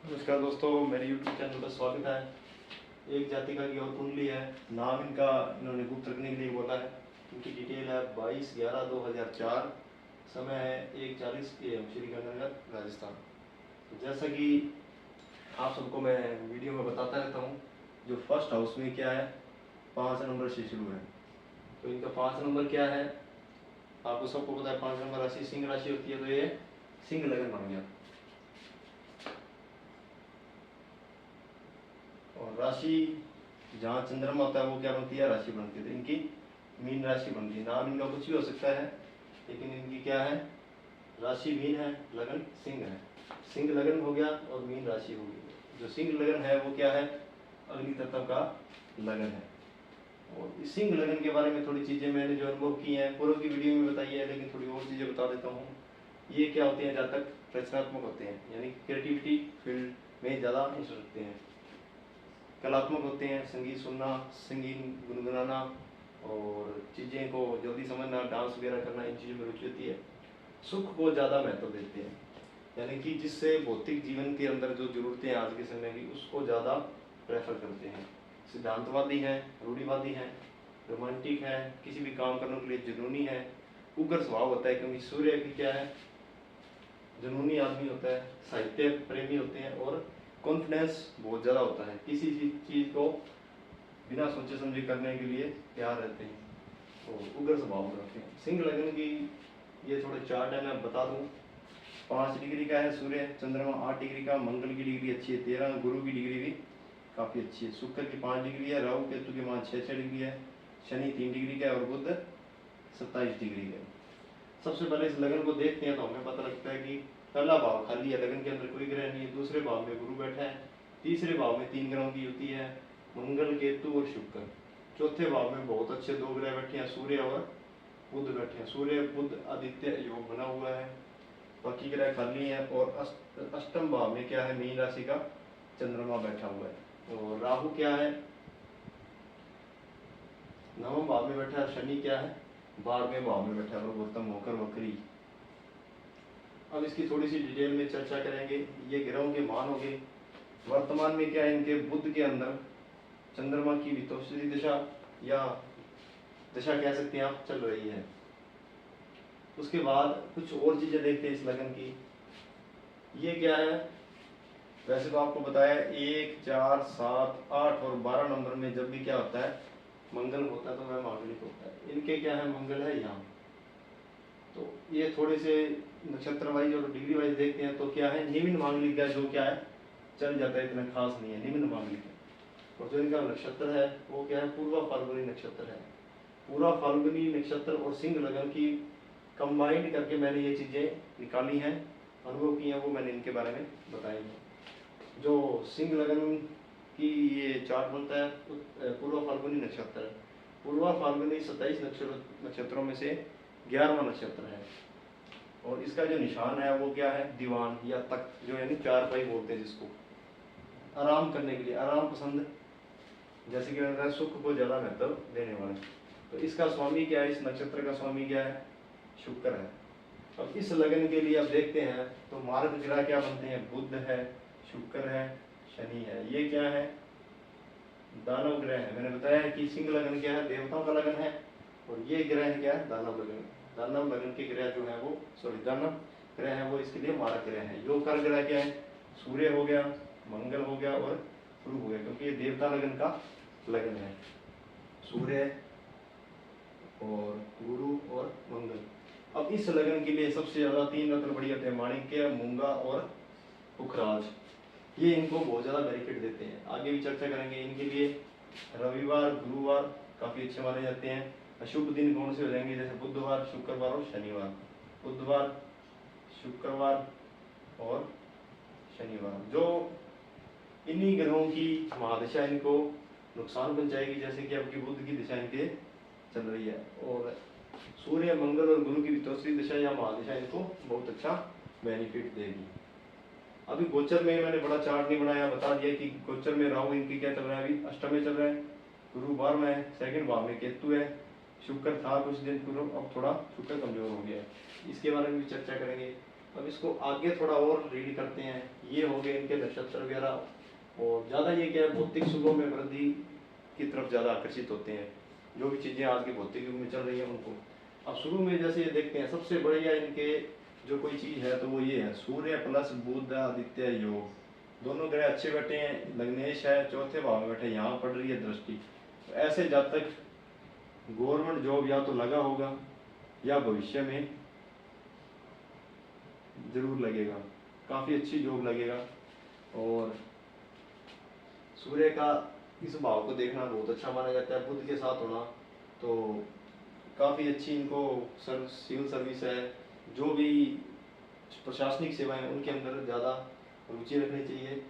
नमस्कार दोस्तों, मेरे YouTube चैनल पर स्वागत है। एक जातिका की और कुंडली है। नाम इनका इन्होंने गुप्त रखने के लिए बोला है। इनकी डिटेल है 22/11/2004। समय है 1:40 AM, श्रीगंगानगर, राजस्थान। तो जैसा कि आप सबको मैं वीडियो में बताता रहता हूँ, जो फर्स्ट हाउस में क्या है, 5 नंबर से शुरू है। तो इनका 5 नंबर क्या है, आपको सबको पता है। 5 नंबर राशि सिंह राशि होती है, तो ये सिंह लगन बन गया। और राशि जहाँ चंद्रमा होता है वो क्या बनती है, राशि बनती है। तो इनकी मीन राशि बनती है। नाम इनका कुछ भी हो सकता है, लेकिन इनकी क्या है, राशि मीन है, लगन सिंह है। सिंह लगन हो गया और मीन राशि होगी। जो सिंह लगन है वो क्या है, अग्नि तत्व का लगन है। और इस सिंह लगन के बारे में थोड़ी चीज़ें मैंने जो अनुभव की हैं पूर्व की वीडियो में बताई है, लेकिन थोड़ी और चीज़ें बता देता हूँ। ये क्या होते हैं, जातक रचनात्मक होते हैं, यानी क्रिएटिविटी फील्ड में ज़्यादा इंटरेस्ट रखते हैं। कलात्मक होते हैं, संगीत सुनना, संगीत गुनगुनाना और चीज़ें को जल्दी समझना, डांस वगैरह करना, इन चीज़ों में रुचि होती है। सुख को ज़्यादा महत्व देते हैं, यानी कि जिससे भौतिक जीवन के अंदर जो जरूरतें हैं आज के समय की, उसको ज़्यादा प्रेफर करते हैं। सिद्धांतवादी हैं, रूढ़िवादी हैं, रोमांटिक हैं, किसी भी काम करने के लिए जुनूनी है, उग्र स्वभाव होता है, क्योंकि सूर्य की क्या है, जुनूनी आदमी होता है, साहित्य प्रेमी होते हैं और कॉन्फिडेंस बहुत ज़्यादा होता है। किसी चीज़ को बिना सोचे समझे करने के लिए तैयार रहते हैं और उग्र स्वभाव रखते हैं। सिंह लगन की ये थोड़े चार्ट है, मैं बता दूं। 5 डिग्री का है सूर्य, चंद्रमा 8 डिग्री का, मंगल की डिग्री अच्छी है 13, गुरु की डिग्री भी काफ़ी अच्छी है, शुक्र की 5 डिग्री है, राहु केतु की मान 6 डिग्री है, शनि 3 डिग्री का है और बुध 27 डिग्री का है। सबसे पहले इस लगन को देखते हैं तो हमें पता लगता है कि पहला भाव खाली है, लगन के अंदर कोई ग्रह नहीं है। दूसरे भाव में गुरु बैठा है, तीसरे भाव में 3 ग्रहों की युति है, मंगल केतु और शुक्र। चौथे भाव में बहुत अच्छे 2 ग्रह बैठे हैं, सूर्य और बुध बैठे हैं। सूर्य बुध आदित्य योग बना हुआ है, बाकी ग्रह खाली है। और अष्टम भाव में क्या है, मीन राशि का चंद्रमा बैठा हुआ है। और राहु क्या है, नवम भाव में बैठा है। शनि क्या है, 12वें भाव में बैठा है और गौतम होकर वक्री। अब इसकी थोड़ी सी डिटेल में चर्चा करेंगे। ये ग्रहों के मान हो गए। वर्तमान में क्या है, इनके बुध के अंदर चंद्रमा की वितोषित दिशा या दशा कह सकते हैं आप, चल रही है। उसके बाद कुछ और चीजें देखते हैं इस लगन की। ये क्या है, वैसे तो आपको बताया 1, 4, 7, 8 और 12 नंबर में जब भी क्या होता है, मंगल होता है, तो वह मांगलिक होता है। इनके क्या है, मंगल है यहाँ। तो ये थोड़े से नक्षत्र वाइज और डिग्री वाइज देखते हैं तो क्या है, निम्न मांगलिक है, जो क्या है चल जाता है, इतना खास नहीं है, निम्न मांगलिक है। और जो इनका नक्षत्र है वो क्या है, पूर्वा फाल्गुनी नक्षत्र है। पूरा फाल्गुनी नक्षत्र और सिंह लगन की कंबाइंड करके मैंने ये चीज़ें निकाली हैं, अनुभव की हैं, वो मैंने इनके बारे में बताई हैं। जो सिंह लगन की ये चार्ट बनता है, पूर्वा फाल्गुनी नक्षत्र है। पूर्वा फाल्गुनी 27 नक्षत्रों में से 11वां नक्षत्र है। और इसका जो निशान है वो क्या है, दीवान या तख्त, जो यानी चारपाई बोलते हैं जिसको, आराम करने के लिए, आराम पसंद, जैसे कि मैंने सुख को ज्यादा महत्व देने वाले। तो इसका स्वामी क्या है, इस नक्षत्र का स्वामी क्या है, शुक्र है। अब इस लगन के लिए अब देखते हैं तो मार्ग ग्रह क्या बनते हैं, बुध है, शुक्र है, शनि है। ये क्या है, दानव ग्रह है। मैंने बताया है कि सिंह लगन क्या है, देवताओं का लगन है, और ये ग्रह क्या है, दानव लगन। दानव लगन के ग्रह जो है वो, दानव ग्रह है वो इसके लिए मारक ग्रह है। योग कार ग्रह क्या है, सूर्य हो गया, मंगल हो गया और गुरु हो गया, क्योंकि ये देवता लगन का लगन है, सूर्य और गुरु और मंगल। अब इस लगन के लिए सबसे ज्यादा 3 रत्न बढ़िया थे, माणिक्य, मूंगा और पुखराज। ये इनको बहुत ज्यादा बेनिफिट देते हैं, आगे भी चर्चा करेंगे। इनके लिए रविवार, गुरुवार काफी अच्छे माने जाते हैं। अशुभ दिन कौन से हो जाएंगे, जैसे बुधवार, शुक्रवार और शनिवार। बुधवार, शुक्रवार और शनिवार, जो इन्हीं ग्रहों की महादशा इनको नुकसान पहुंचाएगी, जैसे कि आपकी बुध की दिशा इनके चल रही है, और सूर्य, मंगल और गुरु की वितोषरी दिशा या महादशा इनको बहुत अच्छा बेनिफिट देगी। अभी गोचर में मैंने बड़ा चार्ट नहीं बनाया, बता दिया कि गोचर में राहु इनकी क्या चल रहा है, अभी अष्टम में चल रहा है, गुरु 12 में है, सेकंड भाव में केतु है, शुक्र था कुछ दिन पूर्व, अब थोड़ा शुक्र कमजोर हो गया है, इसके बारे में भी चर्चा करेंगे। अब इसको आगे थोड़ा और रीड करते हैं। ये हो गए इनके नक्षत्र वगैरह, और ज़्यादा ये क्या है, भौतिक सुखों में वृद्धि की तरफ ज़्यादा आकर्षित होते हैं, जो भी चीज़ें आज के भौतिक युग में चल रही हैं उनको। अब शुरू में जैसे ये देखते हैं, सबसे बढ़िया इनके जो कोई चीज़ है तो वो ये है, सूर्य प्लस बुध आदित्य योग, दोनों ग्रह अच्छे बैठे हैं। लग्नेश है, चौथे भाव में बैठे, यहाँ पड़ रही है दृष्टि। तो ऐसे जब तक गवर्नमेंट जॉब या तो लगा होगा या भविष्य में जरूर लगेगा, काफ़ी अच्छी जॉब लगेगा। और सूर्य का इस भाव को देखना बहुत अच्छा माना जाता है, बुध के साथ होना तो काफ़ी अच्छी इनको सिविल सर्विस है, जो भी प्रशासनिक सेवाएं हैं उनके अंदर ज़्यादा रुचि रखनी चाहिए।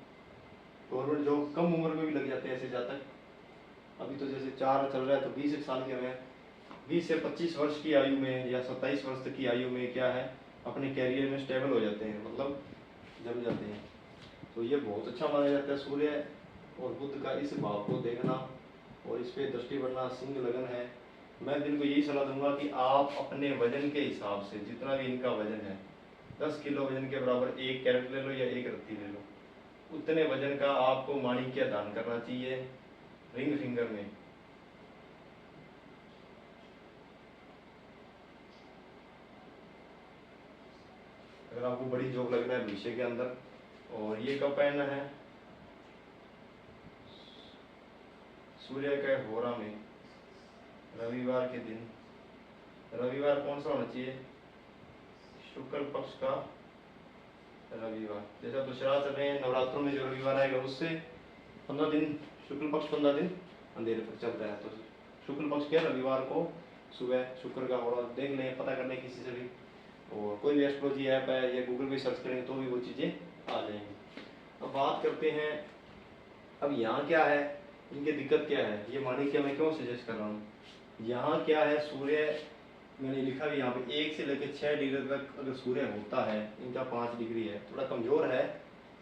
गवर्नमेंट जॉब कम उम्र में भी लग जाते हैं ऐसे जातक। अभी तो जैसे 4 चल रहा है तो 20 साल के में, 20 से 25 वर्ष की आयु में या 27 वर्ष तक की आयु में क्या है, अपने कैरियर में स्टेबल हो जाते हैं, मतलब जम जाते हैं। तो ये बहुत अच्छा माना जाता है सूर्य और बुध का इस भाव को देखना और इस पर दृष्टि बढ़ना। सिंह लगन है, मैं दिन को यही सलाह दूंगा कि आप अपने वजन के हिसाब से, जितना भी इनका वजन है, 10 किलो वजन के बराबर 1 कैरेट ले लो या 1 रत्ती ले लो, उतने वजन का आपको माणिक्य दान करना चाहिए रिंग फिंगर में। अगर आपको बड़ी जॉब लगना है भविष्य के अंदर। और ये कब पहनना है, सूर्य के होरा में रविवार के दिन। रविवार कौन सा होना चाहिए, शुक्ल पक्ष का रविवार। जैसे दशहरा चल रहे हैं, नवरात्रों में जो रविवार आएगा उससे 15 दिन, शुक्ल पक्ष 15 दिन अंधेरे तक चलता है। तो शुक्ल पक्ष के रविवार को सुबह शुक्र का होरा देख लें, पता कर लें किसी से भी, और कोई भी एस्ट्रोलॉजी ऐप है या गूगल पे सर्च करेंगे तो भी वो चीज़ें आ जाएंगी। अब बात करते हैं, अब यहाँ क्या है, इनकी दिक्कत क्या है, ये माणिक्य मैं क्यों सजेस्ट कर रहा हूँ। यहाँ क्या है, सूर्य मैंने लिखा भी यहाँ पे 1 से लेकर 6 डिग्री तक अगर सूर्य होता है, इनका 5 डिग्री है, थोड़ा कमजोर है,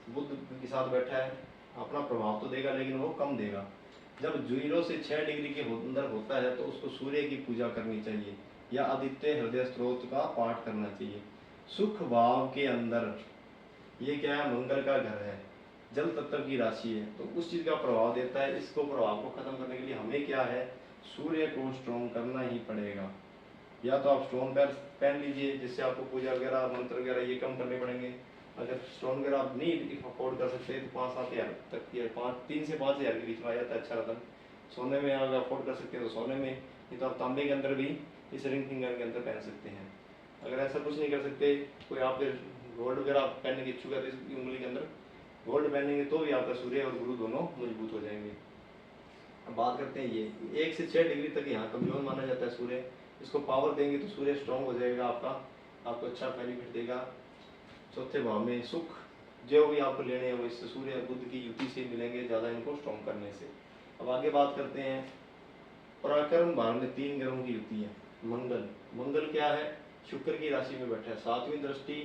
बुध के साथ बैठा है, अपना प्रभाव तो देगा लेकिन वो कम देगा। जब 0 से 6 डिग्री के अंदर होता है तो उसको सूर्य की पूजा करनी चाहिए या आदित्य हृदय स्त्रोत का पाठ करना चाहिए। सुख भाव के अंदर ये क्या है, मंगल का घर है, जल तत्व की राशि है, तो उस चीज का प्रभाव देता है। इसको प्रभाव को खत्म करने के लिए हमें क्या है, सूर्य को स्ट्रॉन्ग करना ही पड़ेगा। या तो आप स्टोन पहन लीजिए, जिससे आपको पूजा वगैरह मंत्र वगैरह ये कम करने पड़ेंगे। अगर स्टोन वगैरह आप नहीं अफोर्ड कर सकते तो 5-7 हज़ार तक की, 3 से 5 हज़ार के बीच में आ जाता है अच्छा रतन। सोने में अगर अफोर्ड कर सकते हैं तो सोने में, नहीं तो आप तांबे के अंदर भी इस रिंग फिंगर के अंदर पहन सकते हैं। अगर ऐसा कुछ नहीं कर सकते, कोई आप गोल्ड वगैरह पहनने की इच्छुक है तो इस उंगली के अंदर गोल्ड पहनेंगे तो भी आपका सूर्य और गुरु दोनों मजबूत हो जाएंगे। अब बात करते हैं ये 1 से 6 डिग्री तक यहाँ कमजोर माना जाता है सूर्य। इसको पावर देंगे तो सूर्य स्ट्रॉन्ग हो जाएगा, आपको अच्छा बेनिफिट देगा। चौथे भाव में सुख जो भी आपको लेने हैं वो इससे सूर्य बुध की युति से मिलेंगे, ज़्यादा इनको स्ट्रॉन्ग करने से। अब आगे बात करते हैं, पराक्रम भाव में 3 ग्रहों की युति है। मंगल क्या है, शुक्र की राशि में बैठा है, 7वीं दृष्टि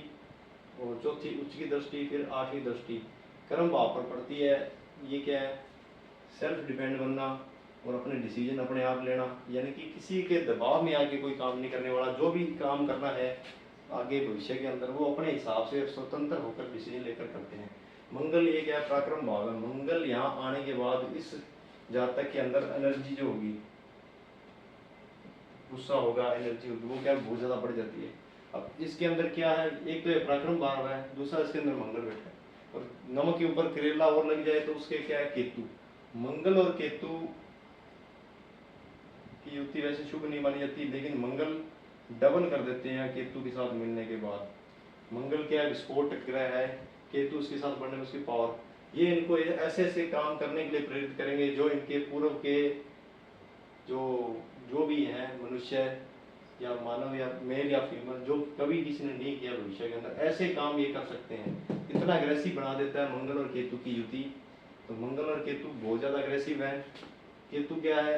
और चौथी उच्च की दृष्टि, फिर 8वीं दृष्टि कर्म भाव पर पड़ती है। ये क्या है, सेल्फ डिपेंड बनना और अपने डिसीजन अपने आप लेना, यानी कि किसी के दबाव में आके कोई काम नहीं करने वाला। जो भी काम करना है आगे भविष्य के अंदर वो अपने हिसाब से स्वतंत्र होकर डिसीजन लेकर करते हैं। मंगल ये क्या है, पराक्रम भाव है। मंगल यहाँ आने के बाद इस जातक के अंदर एनर्जी जो होगी, गुस्सा होगा, एनर्जी होगी, वो क्या बहुत ज़्यादा बढ़ जाती है। अब इसके अंदर क्या है, एक तो ये पराक्रम भाव है, दूसरा इसके अंदर मंगल बैठा है, और नमक के ऊपर करेला और लग जाए तो उसके क्या है, केतु। मंगल और केतु की युति वैसे शुभ नहीं मानी जाती, लेकिन मंगल डबल कर देते हैं केतु के साथ मिलने के बाद। मंगल क्या विस्फोटक ग्रह है, केतु उसके साथ बढ़ने में उसकी पावर, ये इनको ऐसे ऐसे काम करने के लिए प्रेरित करेंगे जो इनके पूर्व के जो भी हैं मनुष्य या मानव या मेल या फीमेल, जो कभी किसी ने नहीं किया भविष्य के अंदर, ऐसे काम ये कर सकते हैं। इतना अग्रेसिव बना देता है मंगल और केतु की युति। तो मंगल और केतु बहुत ज़्यादा अग्रेसिव है। केतु क्या है,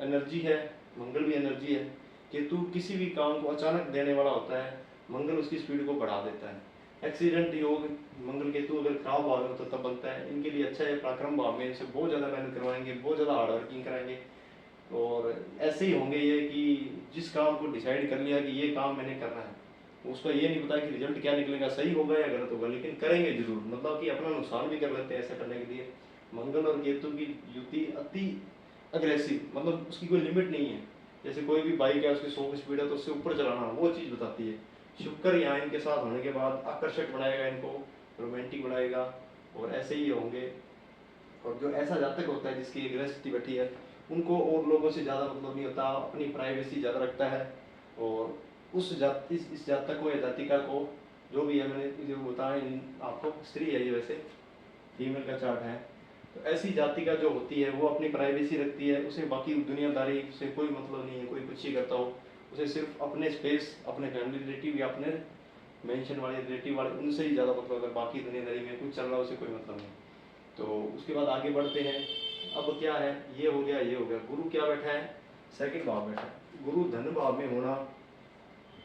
एनर्जी है, मंगल भी एनर्जी है। केतु किसी भी काम को अचानक देने वाला होता है, मंगल उसकी स्पीड को बढ़ा देता है। एक्सीडेंट योग मंगल केतु अगर खराब भाव में होता तब बनता है। इनके लिए अच्छा है पराक्रम भाव में, इनसे बहुत ज़्यादा मेहनत करवाएंगे, बहुत ज़्यादा हार्ड वर्किंग कराएंगे, और ऐसे ही होंगे ये कि जिस काम को डिसाइड कर लिया कि ये काम मैंने करना है, उसको ये नहीं पता कि रिजल्ट क्या निकलेगा, सही होगा या गलत होगा, लेकिन करेंगे जरूर, मतलब कि अपना नुकसान भी कर लेते हैं ऐसा करने के लिए। मंगल और केतु की युति अति अग्रेसिव, मतलब उसकी कोई लिमिट नहीं है। जैसे कोई भी बाइक है उसकी 100 की स्पीड है तो उससे ऊपर चलाना, वो चीज़ बताती है। शुक्र यहाँ इनके साथ होने के बाद आकर्षक बनाएगा इनको, रोमांटिक बनाएगा, और ऐसे ही होंगे। और जो ऐसा जातक होता है जिसकी गृहस्थी बैठी है, उनको और लोगों से ज़्यादा मतलब नहीं होता, अपनी प्राइवेसी ज़्यादा रखता है। और उस जाति, इस जातक को या जातिका को, जो भी है मैंने जो बताया आपको, स्त्री है ये वैसे, फीमेल का चार्ट है, तो ऐसी जाति का जो होती है वो अपनी प्राइवेसी रखती है, उसे बाकी दुनियादारी से कोई मतलब नहीं है, कोई कुछ ही करता हो, उसे सिर्फ अपने स्पेस, अपने फैमिली रिलेटिव या अपने मेंशन वाले रिलेटिव वाले, उनसे ही ज़्यादा मतलब, अगर बाकी दुनियादारी में कुछ चल रहा है उसे कोई मतलब नहीं। तो उसके बाद आगे बढ़ते हैं। अब क्या है, ये हो गया, ये हो गया। गुरु क्या बैठा है, सेकंड भाव बैठा है। गुरु धन भाव में होना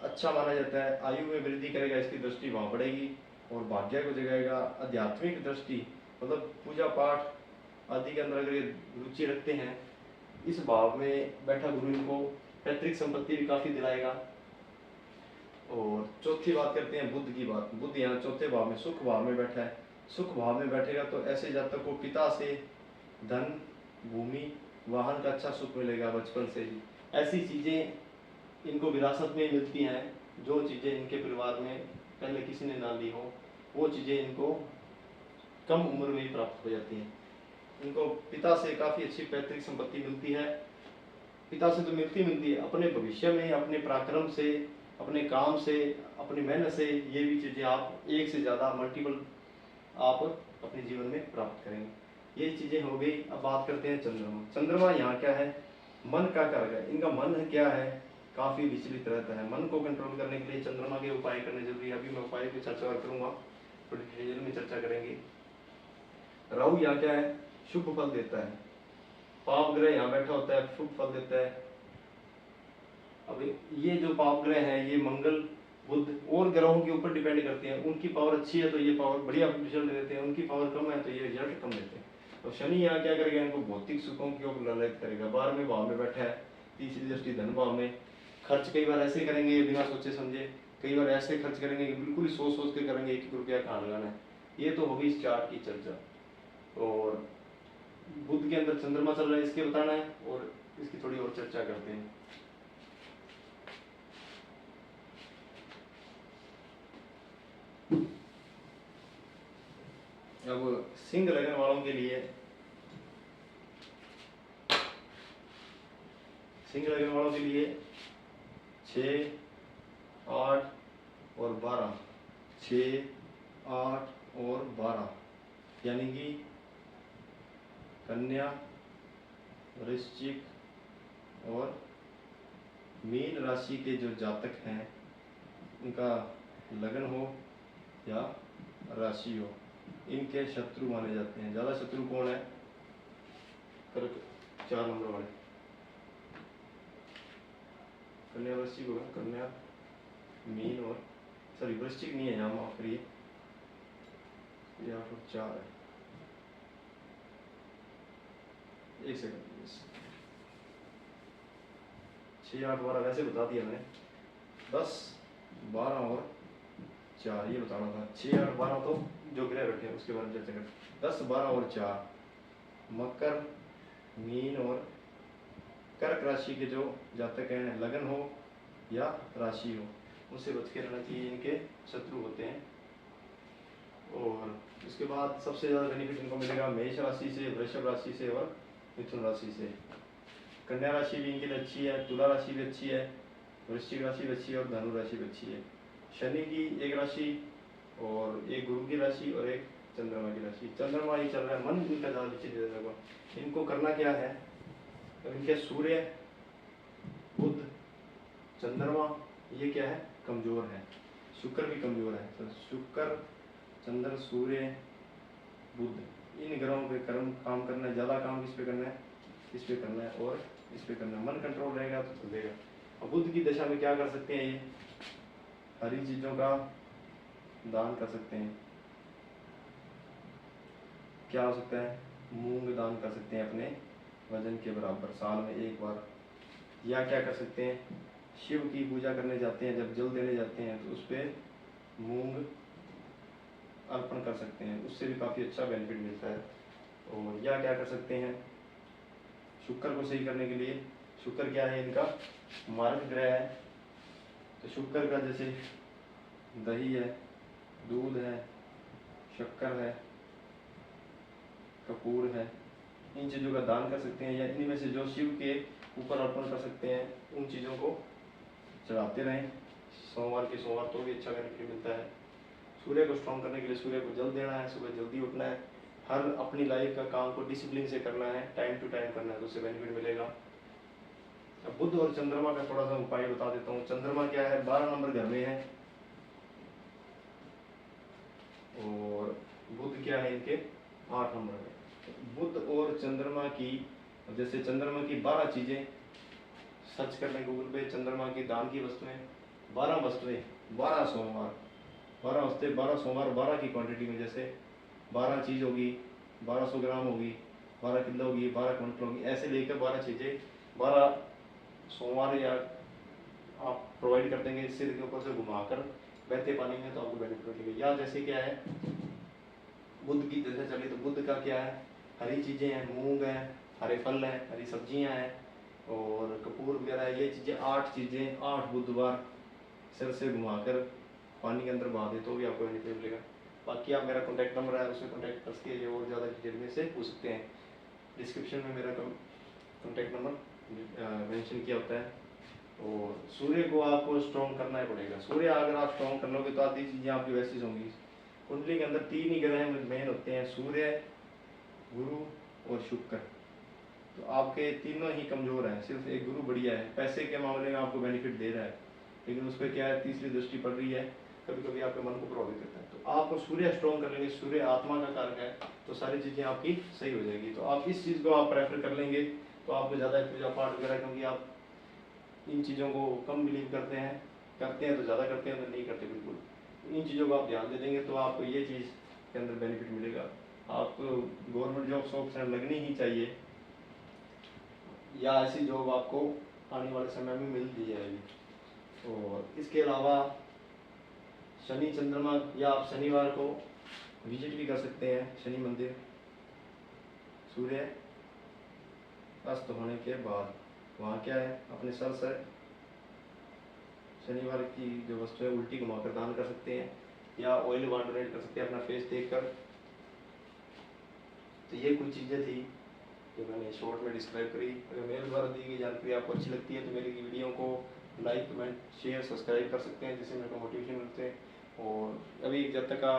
अच्छा माना जाता है, आयु में वृद्धि करेगा, इसकी दृष्टि वहाँ बढ़ेगी, और भाग्य को जगाएगा। आध्यात्मिक दृष्टि, मतलब पूजा पाठ आदि के अंदर अगर ये रुचि रखते हैं, इस भाव में बैठा गुरु इनको पैतृक संपत्ति भी काफ़ी दिलाएगा। और चौथी बात करते हैं बुध की बात। बुध यहाँ चौथे भाव में, सुख भाव में बैठा है। सुख भाव में बैठेगा तो ऐसे जातक को पिता से धन, भूमि, वाहन का अच्छा सुख मिलेगा बचपन से ही। ऐसी चीज़ें इनको विरासत में मिलती हैं, जो चीज़ें इनके परिवार में पहले किसी ने ना ली हो, वो चीज़ें इनको कम उम्र में ही प्राप्त हो जाती हैं। इनको पिता से काफ़ी अच्छी पैतृक संपत्ति मिलती है। पिता से तो मिलती है, अपने भविष्य में अपने पराक्रम से, अपने काम से, अपनी मेहनत से, ये भी चीज़ें आप एक से ज़्यादा मल्टीपल आप अपने जीवन में प्राप्त करेंगे। ये चीज़ें हो गई। अब बात करते हैं चंद्रमा। चंद्रमा यहाँ क्या है, मन का कारक है। इनका मन क्या है, काफ़ी विचलित रहता है। मन को कंट्रोल करने के लिए चंद्रमा के उपाय करने जरूरी है। अभी मैं उपाय की चर्चा करूँगा, थोड़ी डिटेल में चर्चा करेंगे। राहु यहाँ क्या है, शुभ फल देता है। पाप ग्रह यहाँ बैठा होता है, शुभ फल देता है। अब ये जो पाप ग्रह है, ये मंगल, बुध और ग्रहों के ऊपर डिपेंड करते हैं। उनकी पावर अच्छी है तो ये पावर बढ़िया रिजल्ट देते हैं, उनकी पावर कम है तो ये रिजल्ट कम देते हैं। तो शनि यहाँ क्या करेगा, इनको भौतिक सुखों की ओर ललित करेगा। 12वें भाव में बैठा है, तीसरी दृष्टि धन भाव में। खर्च कई बार ऐसे करेंगे बिना सोचे समझे, कई बार ऐसे खर्च करेंगे कि बिल्कुल ही सोच सोच के करेंगे, 1 रुपया कहाँ लगाना है। ये तो होगी इस चार्ट की चर्चा। और बुध के अंदर चंद्रमा चल रहा है, इसके बताना है, और इसकी थोड़ी और चर्चा करते हैं। अब सिंह लगन वालों के लिए, सिंह लगन वालों के लिए 6, 8 और 12, 6, 8 और 12, यानी कि कन्या, वृश्चिक और मीन राशि के जो जातक हैं, उनका लगन हो या राशि हो, इनके शत्रु माने जाते हैं। ज़्यादा शत्रु कौन है, कर्क 4 नंबर वाले, कन्या वृश्चिक होगा, कन्या, मीन और सॉरी वृश्चिक नहीं है यहाँ, माफ करिए, 8 और 4 है। एक सेकंड, 6, 8, 12 वैसे बता दिया मैंने, 10, 12 और 4 ये बताना था। 6, 8, 12 तो जो ग्रह बैठे हैं उसके बारे में चर्चा करें। 10, 12 और 4 मकर, मीन और कर्क राशि के जो जातक हैं, लगन हो या राशि हो, उससे बच के रहना चाहिए, इनके शत्रु होते हैं। और इसके बाद सबसे ज़्यादा बेनिफिट इनको मिलेगा मेष राशि से, वृषभ राशि से और मिथुन राशि से। कन्या राशि भी इनके लिए अच्छी है, तुला राशि भी अच्छी है, वृश्चिक राशि भी अच्छी है और धनु राशि भी अच्छी है। शनि की एक राशि और एक गुरु की राशि और एक चंद्रमा की राशि। चंद्रमा ही चल रहा है, मन इनका ज़्यादा विचलित रहेगा। इनको करना क्या है, तो इनके सूर्य, बुध, चंद्रमा ये क्या है, कमजोर है। शुक्र भी कमजोर है, तो शुक्र, चंद्र, सूर्य, बुध, इन ग्रहों पे कर्म काम करना है। ज़्यादा काम किस पे करना है, इस पे करना है और इस पे करना है। मन कंट्रोल रहेगा तो चलेगा। अब बुध की दशा में क्या कर सकते हैं, ये हरी चीज़ों का दान कर सकते हैं। क्या हो सकता है, मूंग दान कर सकते हैं अपने वजन के बराबर, साल में 1 बार। या क्या कर सकते हैं, शिव की पूजा करने जाते हैं, जब जल देने जाते हैं तो उस पर मूंग अर्पण कर सकते हैं, उससे भी काफ़ी अच्छा बेनिफिट मिलता है। और या क्या कर सकते हैं, शुक्र को सही करने के लिए, शुक्र क्या है, इनका मार्ग ग्रह है, तो शुक्र का जैसे दही है, दूध है, शक्कर है, कपूर है, इन चीज़ों का दान कर सकते हैं, या इनमें से जो शिव के ऊपर अर्पण कर सकते हैं उन चीज़ों को चढ़ाते रहें सोमवार के सोमवार, तो भी अच्छा बेनिफिट मिलता है। सूर्य को स्ट्रॉन्ग करने के लिए सूर्य को जल देना है, सुबह जल्दी उठना है, हर अपनी लाइफ का काम को डिसिप्लिन से करना है, टाइम टू टाइम करना है, तो उससे बेनिफिट मिलेगा। अब बुध और चंद्रमा का थोड़ा सा उपाय बता देता हूँ। चंद्रमा क्या है, 12 नंबर घर में है, और बुध क्या है इनके 8 नंबर में। बुध और चंद्रमा की, जैसे चंद्रमा की 12 चीजें सर्च कर लें गूगल पे, चंद्रमा की दान की वस्तुएं, 12 वस्तुएं, 12 सोमवार, 12 हफ्ते, 12 सोमवार, 12 की क्वांटिटी में, जैसे 12 चीज होगी, 1200 ग्राम होगी, 12 किलो होगी, 12 क्विंटल होगी, ऐसे लेकर 12 चीजें 12 सोमवार या आप प्रोवाइड कर देंगे सिर के ऊपर से घुमाकर बहते पानी में, तो आपको बेनिफिट मिलेगा। या जैसे क्या है, बुध की जैसे चले तो बुध का क्या है, हरी चीजें हैं, मूंग है, हरे फल हैं, हरी सब्जियां हैं, और कपूर वगैरह, ये चीजें 8 चीजें 8 बुधवार सिर से घुमाकर पानी के अंदर बहा दे, तो भी आपको बेनिफिट मिलेगा। बाकी आप मेरा कॉन्टैक्ट नंबर है, उसमें कॉन्टैक्ट करके ये और ज़्यादा डिटेल में से पूछ सकते हैं। डिस्क्रिप्शन में मेरा कॉन्टैक्ट नंबर मेंशन किया होता है। और सूर्य को आपको स्ट्रॉन्ग करना ही पड़ेगा। सूर्य अगर आप स्ट्रॉन्ग कर लोगे तो आधी चीज़ें आपकी वैसी होंगी। कुंडली के अंदर 3 ही ग्रह मेन होते हैं, सूर्य, गुरु और शुक्र। तो आपके तीनों ही कमज़ोर हैं, सिर्फ एक गुरु बढ़िया है, पैसे के मामले में आपको बेनिफिट दे रहा है, लेकिन उस पर क्या है, तीसरी दृष्टि पड़ रही है, कभी कभी आपके मन को प्रभावित करता है। तो आपको सूर्य स्ट्रॉन्ग कर लेंगे, सूर्य आत्मा का कारक है, तो सारी चीज़ें आपकी सही हो जाएगी। तो आप इस चीज़ को आप प्रेफर कर लेंगे तो आपको ज़्यादा पूजा पाठ वगैरह, क्योंकि आप इन चीज़ों को कम बिलीव करते हैं तो ज़्यादा करते हैं, तो नहीं करते बिल्कुल। इन चीज़ों को आप ध्यान दे देंगे तो आपको ये चीज़ के अंदर बेनिफिट मिलेगा। आपको गवर्नमेंट जॉब 100% लगनी ही चाहिए, या ऐसी जॉब आपको आने वाले समय में मिल दी जाएगी। और इसके अलावा शनि चंद्रमा, या आप शनिवार को विजिट भी कर सकते हैं शनि मंदिर, सूर्य अस्त होने के बाद। वहाँ क्या है, अपने सर से शनिवार की जो वस्तु है उल्टी घुमाकर दान कर सकते हैं, या ऑयल वहाँ डोनेट कर सकते हैं अपना फेस देखकर। तो ये कुछ चीज़ें थी जो मैंने शॉर्ट में डिस्क्राइब करी। अगर मेरे द्वारा दी गई जानकारी आपको अच्छी लगती है तो मेरी वीडियो को लाइक, कमेंट, शेयर, सब्सक्राइब कर सकते हैं, जिससे मेरे को मोटिवेशन मिलते हैं। और अभी जब तक का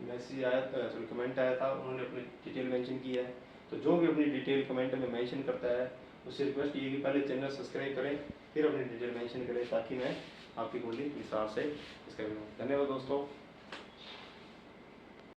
मैसेज आया था, सॉरी कमेंट आया था, उन्होंने अपनी डिटेल मेंशन किया है, तो जो भी अपनी डिटेल कमेंट में मेंशन करता है उससे रिक्वेस्ट ये कि पहले चैनल सब्सक्राइब करें, फिर अपनी डिटेल मेंशन करें, ताकि मैं आपकी कुंडली विस्तार से इसका। धन्यवाद दोस्तों।